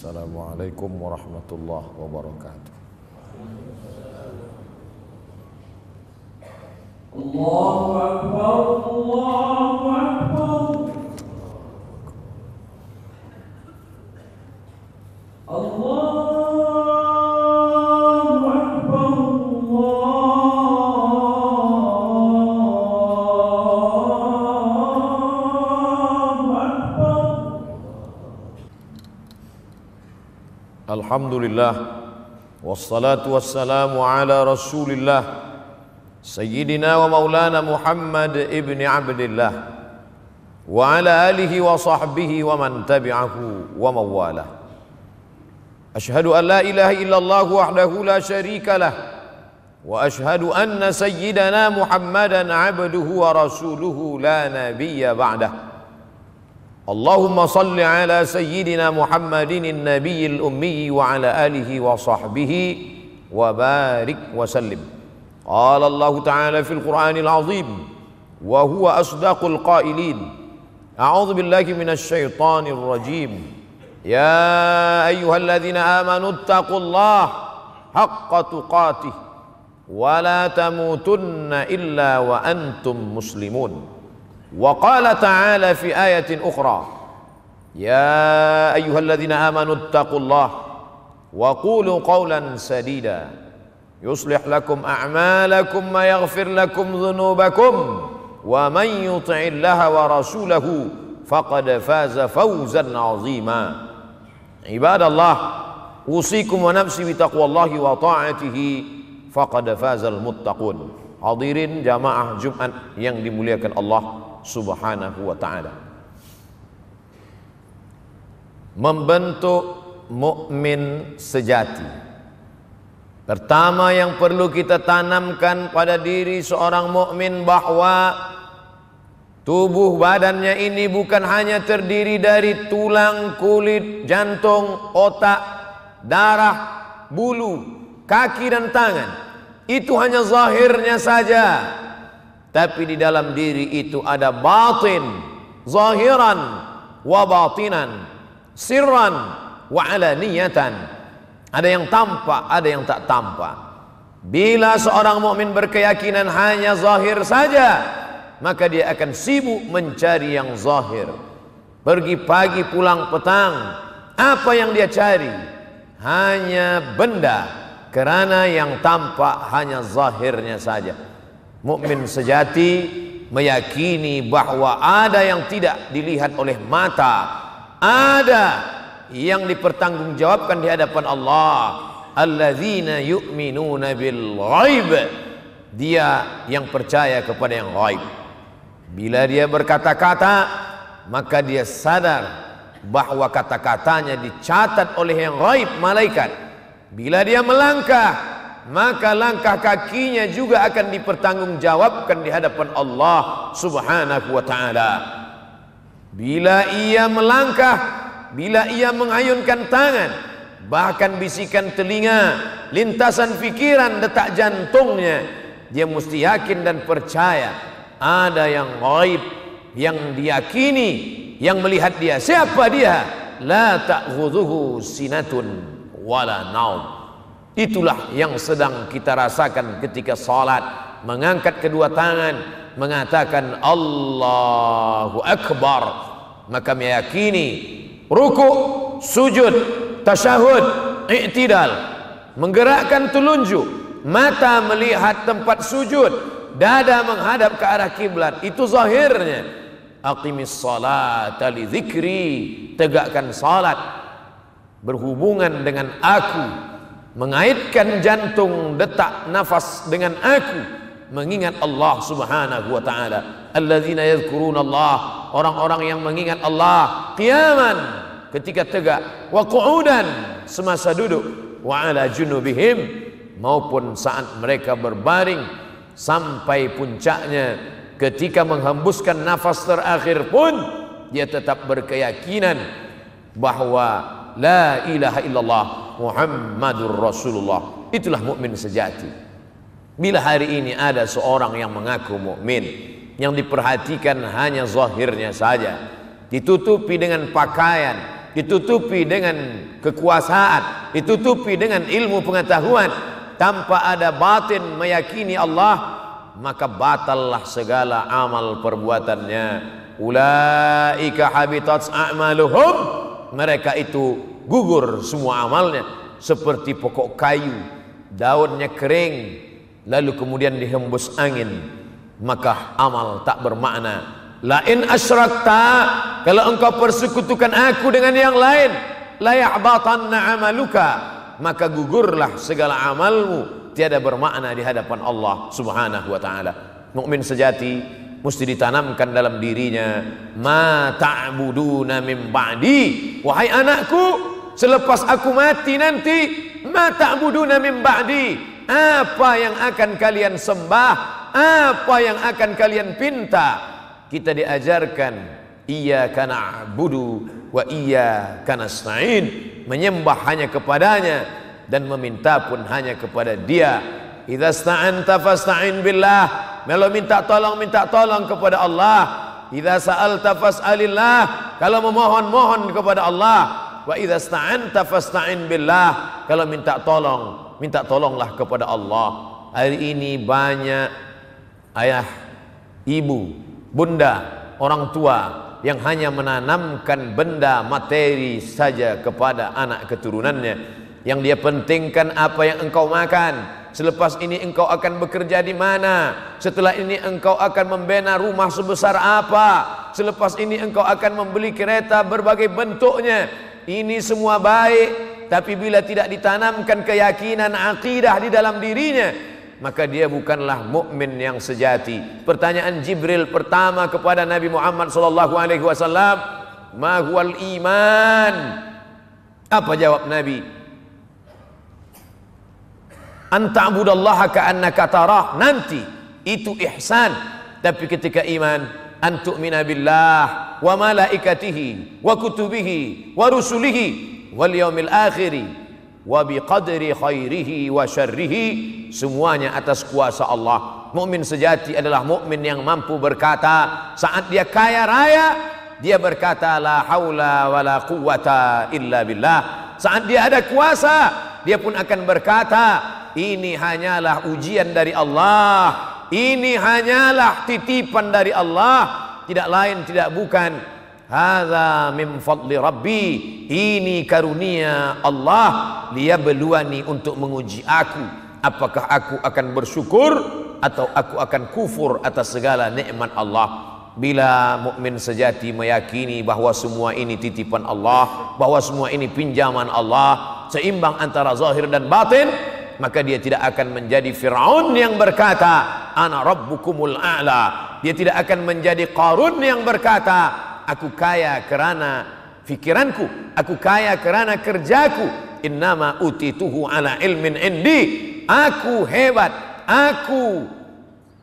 Assalamualaikum warahmatullahi wabarakatuh. Allahu Akbar, Allahu Akbar. Allahu Akbar, Allahu Akbar. Alhamdulillah, wassalatu wassalamu ala rasulillah Sayyidina wa maulana Muhammad ibni Abdillah wa ala alihi wa sahbihi wa man tabi'ahu wa mawalah. Ashhadu an la ilaha illallah wahdahu la syarika lah wa ashhadu anna sayyidana Muhammadan abduhu wa rasuluhu la nabiyya ba'dah. Allahumma salli ala sayyidina Muhammadin an-nabiyil ummi wa ala alihi wa sahbihi wa barik wa sallim. Qala Allah Ta'ala fil Qur'anil Azim wa huwa asdaqul qailin. A'udzu billahi minasy syaithanir rajim. Ya ayyuhalladzina amanu taqullaha haqqa tuqatih wa la tamutunna illa wa antum muslimun. Wa qala ta'ala fi ayatin ukhra, ya ayyuhalladzina amanu taqullaha wa qulu qawlan sadida yuslih lakum a'malakum wa yaghfir lakum dhunubakum wa man yuti'illaha wa rasulahu faqad faza fawzan 'azima. Ibadallah, usikum wa nafsi bi taqwallahi wa ta'atihi faqad fazal muttaqun. Hadirin jamaah Jumat yang dimuliakan Allah Subhanahu wa ta'ala. Membentuk mukmin sejati, pertama yang perlu kita tanamkan pada diri seorang mukmin bahwa tubuh badannya ini bukan hanya terdiri dari tulang, kulit, jantung, otak, darah, bulu, kaki dan tangan. Itu hanya zahirnya saja, tapi di dalam diri itu ada batin, zahiran wa batinan, sirran wa alaniyatan. Ada yang tampak, ada yang tak tampak. Bila seorang mukmin berkeyakinan hanya zahir saja, maka dia akan sibuk mencari yang zahir. Pergi pagi pulang petang, apa yang dia cari? Hanya benda, karena yang tampak hanya zahirnya saja. Mukmin sejati meyakini bahwa ada yang tidak dilihat oleh mata, ada yang dipertanggungjawabkan di hadapan Allah. Alladzina yu'minuna bil ghaib, dia yang percaya kepada yang ghaib. Bila dia berkata-kata, maka dia sadar bahwa kata-katanya dicatat oleh yang ghaib, malaikat. Bila dia melangkah, maka langkah kakinya juga akan dipertanggungjawabkan di hadapan Allah Subhanahu wa ta'ala. Bila ia melangkah, bila ia mengayunkan tangan, bahkan bisikan telinga, lintasan pikiran, detak jantungnya, dia mesti yakin dan percaya ada yang ghaib, yang diyakini, yang melihat dia. Siapa dia? La ta'khudhuhu sinatun wala naum. Itulah yang sedang kita rasakan ketika salat, mengangkat kedua tangan, mengatakan Allahu Akbar, maka meyakini ruku, sujud, tasyahud, i'tidal, menggerakkan telunjuk, mata melihat tempat sujud, dada menghadap ke arah kiblat. Itu zahirnya. Aqimis salata li dzikri, tegakkan salat berhubungan dengan aku, mengaitkan jantung, detak nafas dengan aku, mengingat Allah Subhanahu wa ta'ala. Alladzina yadhkuruna Allah, orang-orang yang mengingat Allah qiyaman, ketika tegak, wa qu'udan, semasa duduk, wa ala junubihim, maupun saat mereka berbaring, sampai puncaknya ketika menghembuskan nafas terakhir pun dia tetap berkeyakinan bahwa la ilaha illallah Muhammadur Rasulullah. Itulah mukmin sejati. Bila hari ini ada seorang yang mengaku mukmin, yang diperhatikan hanya zahirnya saja, ditutupi dengan pakaian, ditutupi dengan kekuasaan, ditutupi dengan ilmu pengetahuan, tanpa ada batin meyakini Allah, maka batallah segala amal perbuatannya. Ulaika habitat a'maluhum, mereka itu gugur semua amalnya, seperti pokok kayu, daunnya kering lalu kemudian dihembus angin, maka amal tak bermakna. La in asyrakta, kalau engkau persekutukan aku dengan yang lain, la yahbatanna amaluka, maka gugurlah segala amalmu, tiada bermakna di hadapan Allah Subhanahu wa taala. Mukmin sejati mesti ditanamkan dalam dirinya, ma ta'buduna min ba'di, wahai anakku, selepas aku mati nanti, ma ta'buduna min ba'di, apa yang akan kalian sembah, apa yang akan kalian pinta. Kita diajarkan iyyaka na'budu wa iyyaka nasta'in, menyembah hanya kepadanya dan meminta pun hanya kepada Dia. Idza sta'anta fasta'in billah, kalau minta tolong kepada Allah. Idza sa'alta fas'alillah, kalau memohon kepada Allah. Wa idza sta'anta fasta'in billah, kalau minta tolonglah kepada Allah. Hari ini banyak ayah, ibu, bunda, orang tua yang hanya menanamkan benda materi saja kepada anak keturunannya, yang dia pentingkan apa yang engkau makan, selepas ini engkau akan bekerja di mana, setelah ini engkau akan membina rumah sebesar apa, selepas ini engkau akan membeli kereta berbagai bentuknya. Ini semua baik, tapi bila tidak ditanamkan keyakinan akidah di dalam dirinya, maka dia bukanlah mukmin yang sejati. Pertanyaan Jibril pertama kepada Nabi Muhammad sallallahu alaihi wasallam, "Ma huwal iman?" Apa jawab Nabi? "An ta'budallaha ka'annaka tarah." Nanti itu ihsan. Tapi ketika iman, an tu'mina billah wa malaikatihi wa kutubihi wa rusulihi wal yaumil akhiri wa biqadri khairihi wa syarrihi, semuanya atas kuasa Allah. Mukmin sejati adalah mukmin yang mampu berkata saat dia kaya raya, dia berkata la haula wala quwata illa billah. Saat dia ada kuasa, dia pun akan berkata ini hanyalah ujian dari Allah, ini hanyalah titipan dari Allah, tidak lain tidak bukan. Hadza min fadli Rabbi, ini karunia Allah, liyabluwani, untuk menguji aku, apakah aku akan bersyukur atau aku akan kufur atas segala nikmat Allah. Bila mukmin sejati meyakini bahwa semua ini titipan Allah, bahwa semua ini pinjaman Allah, seimbang antara zahir dan batin, maka dia tidak akan menjadi Fir'aun yang berkata ana rabbukumul a'la. Dia tidak akan menjadi Qarun yang berkata aku kaya kerana fikiranku, aku kaya kerana kerjaku. Innama utituhu ala ilmin indi, aku hebat, aku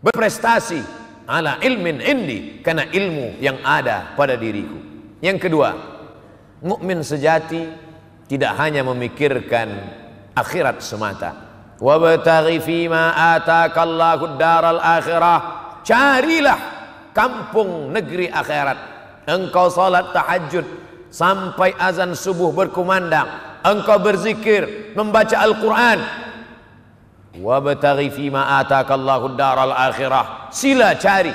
berprestasi ala ilmin indi, karena ilmu yang ada pada diriku. Yang kedua, mukmin sejati tidak hanya memikirkan akhirat semata. Wabtaghi fima atakallahu daral akhirah, carilah kampung negeri akhirat. Engkau salat tahajud sampai azan subuh berkumandang, engkau berzikir, membaca Al-Quran. Wabtaghi fima atakallahu daral akhirah, sila cari.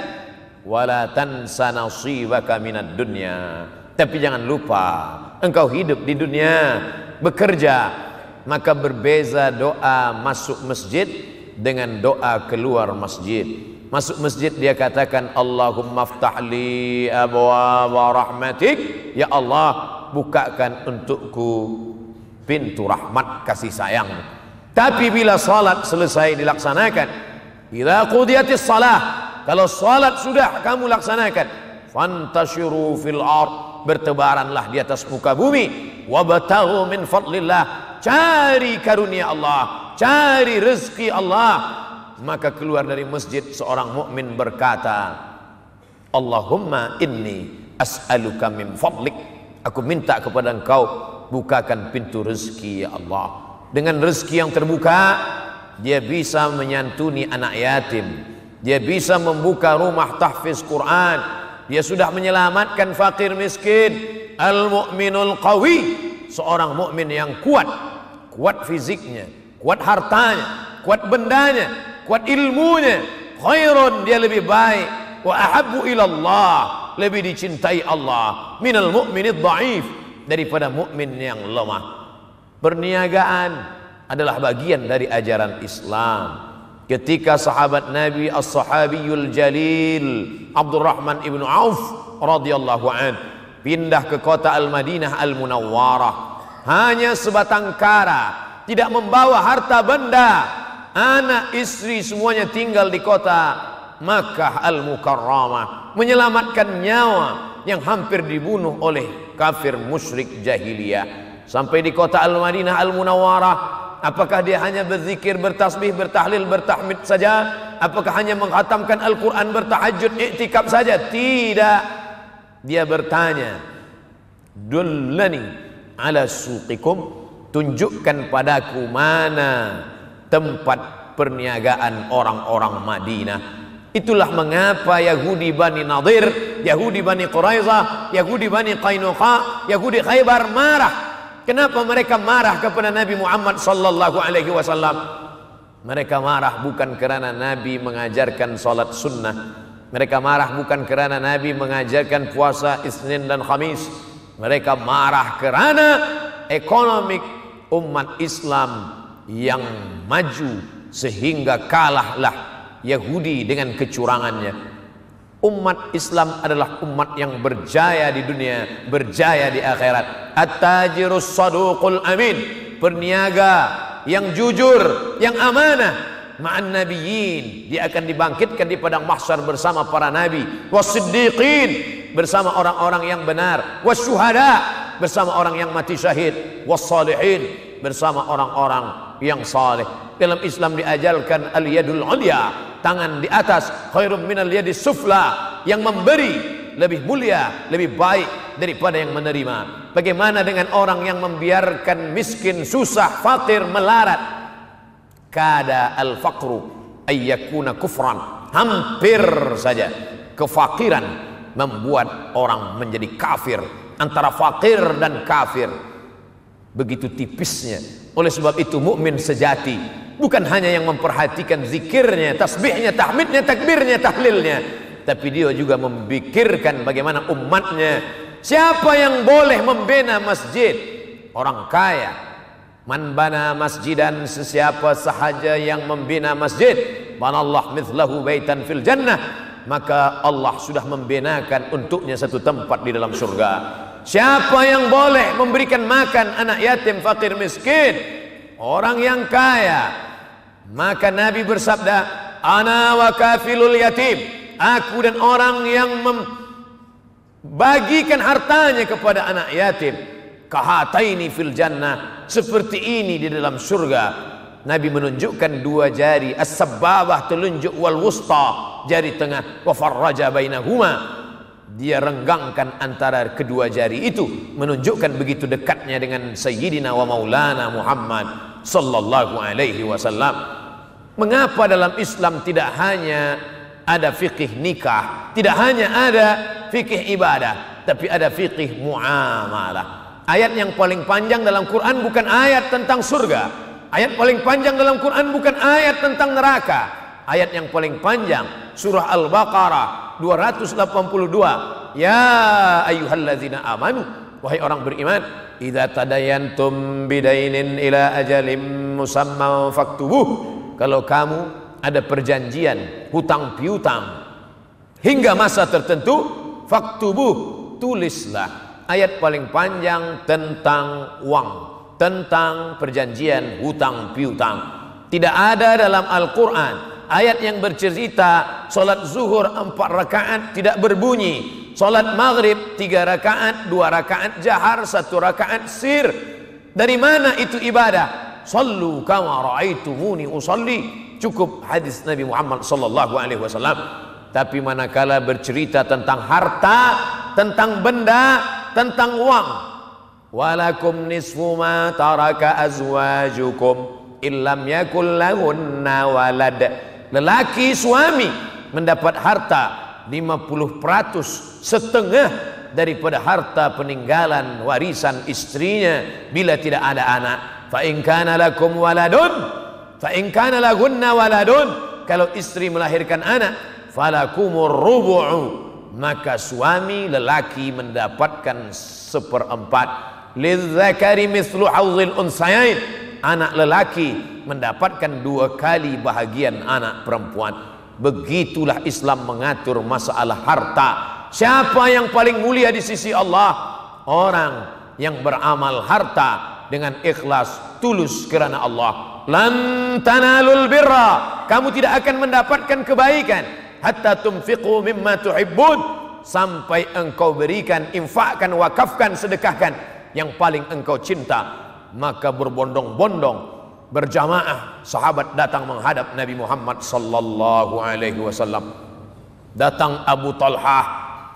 Wala tansa nasibaka minad dunya, tapi jangan lupa engkau hidup di dunia, bekerja. Maka berbeza doa masuk masjid dengan doa keluar masjid. Masuk masjid dia katakan Allahumma ftahli abwaaba rahmatik, ya Allah bukakan untukku pintu rahmat kasih sayangmu. Tapi bila salat selesai dilaksanakan, bila qudiyatis salah, kalau salat sudah kamu laksanakan, fantashiru fil ard, bertebaranlah di atas muka bumi, wabtaghu min fadlillah, cari karunia Allah, cari rezeki Allah. Maka keluar dari masjid seorang mukmin berkata, Allahumma inni as'aluka min fadlik, aku minta kepada engkau bukakan pintu rezeki ya Allah. Dengan rezeki yang terbuka, dia bisa menyantuni anak yatim, dia bisa membuka rumah tahfiz Quran, dia sudah menyelamatkan fakir miskin, al-mu'minul qawi, seorang mukmin yang kuat, kuat fisiknya, kuat hartanya, kuat bendanya, kuat ilmunya, khairun, dia lebih baik, wa ahabbu ilallah, lebih dicintai Allah, minal mu'minid dhaif, daripada mukmin yang lemah. Perniagaan adalah bagian dari ajaran Islam. Ketika sahabat Nabi as-sahabiyul jalil Abdurrahman ibnu Auf radhiyallahu an pindah ke kota Al-Madinah Al-Munawwarah, hanya sebatang kara, tidak membawa harta benda, anak istri semuanya tinggal di kota Makkah Al-Mukarramah, menyelamatkan nyawa yang hampir dibunuh oleh kafir musyrik jahiliyah. Sampai di kota Al-Madinah Al-Munawwarah, apakah dia hanya berzikir, bertasbih, bertahlil, bertahmid saja? Apakah hanya menghatamkan Al-Quran, bertahajud, iktikaf saja? Tidak. Dia bertanya, dullani ala suqikum, tunjukkan padaku mana tempat perniagaan orang-orang Madinah. Itulah mengapa Yahudi Bani Nadir, Yahudi Bani Quraizah, Yahudi Bani Qainuqa, Yahudi Khaybar marah. Kenapa mereka marah kepada Nabi Muhammad sallallahu alaihi wasallam? Mereka marah bukan kerana Nabi mengajarkan salat sunnah. Mereka marah bukan kerana Nabi mengajarkan puasa Isnin dan Khamis. Mereka marah kerana ekonomi umat Islam yang maju sehingga kalahlah Yahudi dengan kecurangannya. Umat Islam adalah umat yang berjaya di dunia, berjaya di akhirat. At-tajirus saduqul amin, perniaga yang jujur, yang amanah. Ma'an nabiyyin, dia akan dibangkitkan di padang mahsyar bersama para nabi. Was-siddiqin, bersama orang-orang yang benar. Was-syuhada, bersama orang yang mati syahid. Was-salihin, bersama orang-orang yang saleh. Dalam Islam diajarkan al-yadul ulya, tangan di atas, khairum minal yadis sufla, yang memberi lebih mulia, lebih baik daripada yang menerima. Bagaimana dengan orang yang membiarkan miskin, susah, fakir, melarat? Kada al-faqru ayyakuna kufran, hampir saja kefakiran membuat orang menjadi kafir. Antara fakir dan kafir begitu tipisnya. Oleh sebab itu mukmin sejati bukan hanya yang memperhatikan zikirnya, tasbihnya, tahmidnya, takbirnya, tahlilnya, tapi dia juga memikirkan bagaimana umatnya. Siapa yang boleh membina masjid? Orang kaya. Man bana masjidan, sesiapa sahaja yang membina masjid, banallah mithlahu baitan fil jannah, maka Allah sudah membinakan untuknya satu tempat di dalam surga. Siapa yang boleh memberikan makan anak yatim, fakir, miskin, orang yang kaya, maka Nabi bersabda, ana wa kafilul yatim, aku dan orang yang membagikan hartanya kepada anak yatim, kahataini fil jannah, seperti ini di dalam surga. Nabi menunjukkan dua jari, as-sabbabah, telunjuk, wal wusta, jari tengah, wa farraja bainahuma, dia renggangkan antara kedua jari itu, menunjukkan begitu dekatnya dengan Sayyidina wa Maulana Muhammad sallallahu alaihi wasallam. Mengapa dalam Islam tidak hanya ada fikih nikah, tidak hanya ada fikih ibadah, tapi ada fikih muamalah. Ayat yang paling panjang dalam Quran bukan ayat tentang surga. Ayat paling panjang dalam Quran bukan ayat tentang neraka. Ayat yang paling panjang surah Al-Baqarah 282. Ya ayyuhalladzina amanu, wahai orang beriman, idza tadayantum bidainin ila ajalin musamma faktubuh, kalau kamu ada perjanjian hutang piutang hingga masa tertentu, faktubuh, tulislah. Ayat paling panjang tentang uang, tentang perjanjian hutang piutang. Tidak ada dalam Al-Quran ayat yang bercerita solat zuhur 4 rakaat tidak berbunyi, solat maghrib 3 rakaat, 2 rakaat jahar, 1 rakaat sir. Dari mana itu ibadah? Sallu kama ra'aitumuni usalli, cukup hadis Nabi Muhammad sallallahu alaihi wasallam. Tapi manakala bercerita tentang harta, tentang benda, tentang uang, walakum nisfu ma taraka azwajukum illam yakul lahunna walad, lelaki suami mendapat harta 50%, setengah daripada harta peninggalan warisan istrinya bila tidak ada anak. Fa in kana lakum waladun, fa in kana lahunna waladun, kalau istri melahirkan anak, falakumur rubu'u, maka suami lelaki mendapatkan 1/4. Lidzakari mithlu haudzil unsayain, anak lelaki mendapatkan 2 kali bahagian anak perempuan. Begitulah Islam mengatur masalah harta. Siapa yang paling mulia di sisi Allah? Orang yang beramal harta dengan ikhlas, tulus kerana Allah. Lan tanalul birra, kamu tidak akan mendapatkan kebaikan hatta tunfiqu mimma tuhibbun, sampai engkau berikan, infakkan, wakafkan, sedekahkan yang paling engkau cinta. Maka berbondong-bondong, berjamaah sahabat datang menghadap Nabi Muhammad sallallahu alaihi wasallam. Datang Abu Talhah,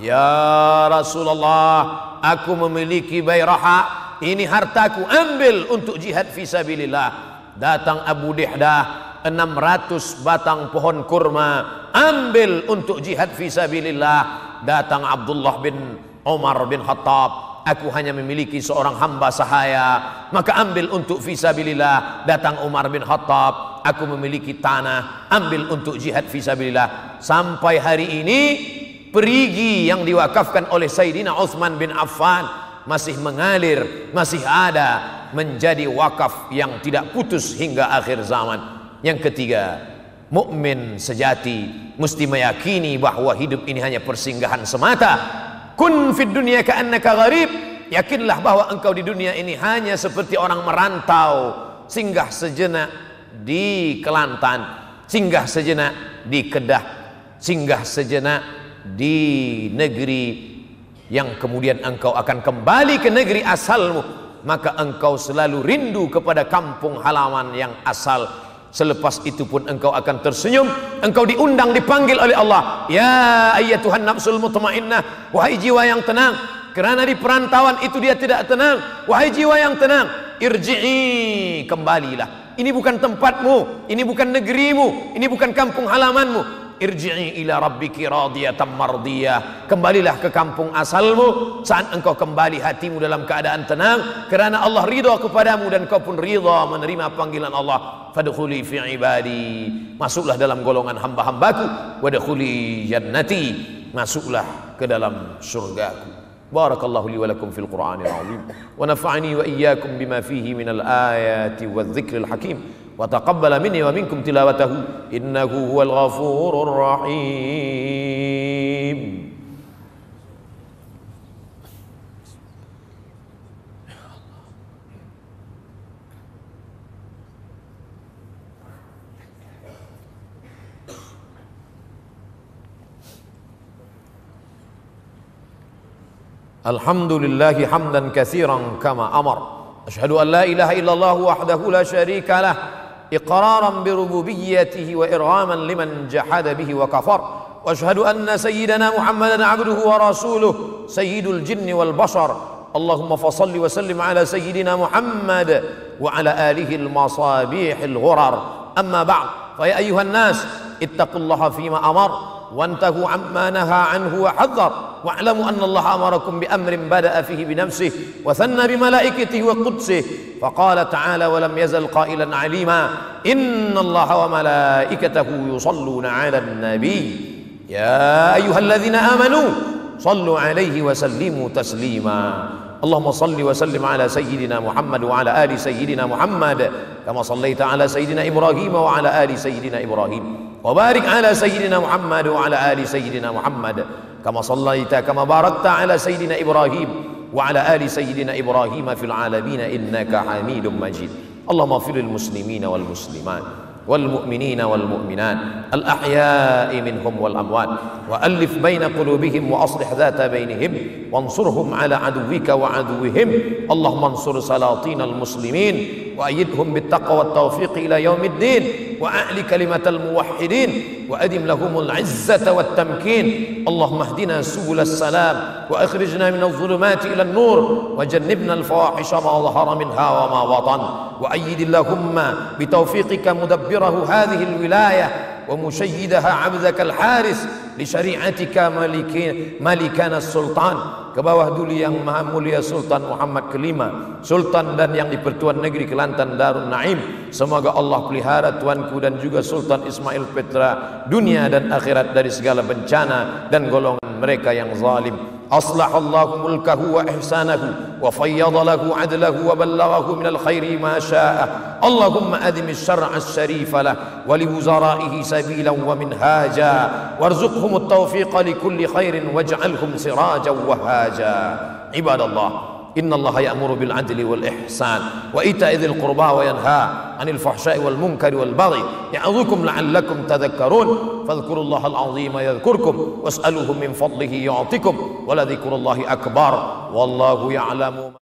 "Ya Rasulullah, aku memiliki bayraha, ini hartaku, ambil untuk jihad fisabilillah." Datang Abu Dihdah, 600 batang pohon kurma, ambil untuk jihad fisabilillah. Datang Abdullah bin Umar bin Khattab, aku hanya memiliki seorang hamba sahaya, maka ambil untuk fisabilillah. Datang Umar bin Khattab, aku memiliki tanah, ambil untuk jihad fisabilillah. Sampai hari ini perigi yang diwakafkan oleh Sayyidina Utsman bin Affan masih mengalir, masih ada, menjadi wakaf yang tidak putus hingga akhir zaman. Yang ketiga, mukmin sejati mesti meyakini bahwa hidup ini hanya persinggahan semata. Kun fid dunya ka'annaka gharib, yakinlah bahwa engkau di dunia ini hanya seperti orang merantau, singgah sejenak di Kelantan, singgah sejenak di Kedah, singgah sejenak di negeri yang kemudian engkau akan kembali ke negeri asalmu. Maka engkau selalu rindu kepada kampung halaman yang asal. Selepas itu pun engkau akan tersenyum. Engkau diundang, dipanggil oleh Allah, ya ayyatuhan nafsul mutmainnah, wahai jiwa yang tenang. Kerana di perantauan itu dia tidak tenang. Wahai jiwa yang tenang, irji'i, kembalilah. Ini bukan tempatmu, ini bukan negerimu, ini bukan kampung halamanmu. Irji'i ila rabbiki radiyatan mardiyah, kembalilah ke kampung asalmu. Saat engkau kembali, hatimu dalam keadaan tenang kerana Allah ridha kepadamu dan kau pun ridha menerima panggilan Allah. Fadkhuli fi ibadi, masuklah dalam golongan hamba-hambaku. Wadkhuli jannati, masuklah ke dalam surgaku. Barakallahu li wa lakum fil Qur'anil azim, wa nafa'ani wa iyyakum bima fihi minal ayati wadh-dhikril hakim. وتقبل مني ومنكم تلاوته إنه هو الغفور الرحيم. الحمد لله حمدا كثيرا كما أمر. أشهد أن لا إله إلا الله وحده لا شريك له إقرارا بربوبيته وإرغاما لمن جحد به وكفر. وأشهد أن سيدنا محمدا عبده ورسوله سيد الجن والبشر. اللهم فصل وسلم على سيدنا محمد وعلى آله المصابيح الغرر. أما بعد، فيا أيها الناس اتقوا الله فيما أمر وانتهوا عما نهى عنه وحذر، واعلموا أن الله أمركم بأمر بدأ فيه بنفسه وثنى بملائكته وقدسه، فقال تعالى ولم يزل قائلا عليما إن الله وملائكته يصلون على النبي يا أيها الذين آمنوا صلوا عليه وسلموا تسليما. اللهم صل وسلم على سيدنا محمد وعلى آل سيدنا محمد كما صليت على سيدنا إبراهيم وعلى آل سيدنا إبراهيم، وبارك على سيدنا محمد وعلى آل سيدنا محمد كما صليت كما باركت على سيدنا إبراهيم وعلى آل سيدنا إبراهيم في العالمين إنك حميد مجيد. اللهم اغفر للمسلمين والمسلمات والمؤمنين والمؤمنات الأحياء منهم والأموات، وألف بين قلوبهم وأصلح ذات بينهم، وانصرهم على عدوك وعدوهم. اللهم انصر سلاطين المسلمين وأيدهم بالتقوى والتوفيق إلى يوم الدين، وأعل كلمة الموحدين، وأدم لهم العزة والتمكين. اللهم اهدنا سبل السلام وأخرجنا من الظلمات إلى النور، وجنبنا الفواحش ما ظهر منها وما بطن، وأيد اللهم بتوفيقك مدبره هذه الولاية wa musayyidaha 'abdaka al-haris li syari'atika malikana sultan. Ke bawah dulu yang maha mulia Sultan Muhammad kelima, Sultan dan yang di Pertuan Negeri Kelantan Darun Naim. Semoga Allah pelihara tuanku dan juga Sultan Ismail Petra dunia dan akhirat dari segala bencana dan golongan mereka yang zalim. Aslahallahu mulkahu wa ihsanahu wa fayyada lahu adlahu wa ballaghahu minal khairi ma syaa. Allahumma adimi syar'a syarifa lah wa li wuzaraihi sabilan wa minhaja warzuqhum at-tawfiqa li kulli khairin waj'alhum sirajan wahaja. Ibadallah, إن الله يأمر بالعدل والإحسان وإيتاء ذي القربى وينهى عن الفحشاء والمنكر والبغي يعظكم لعلكم تذكرون فاذكروا الله العظيم يذكركم واسألوه من فضله يعطكم ولذكر الله أكبر والله يعلم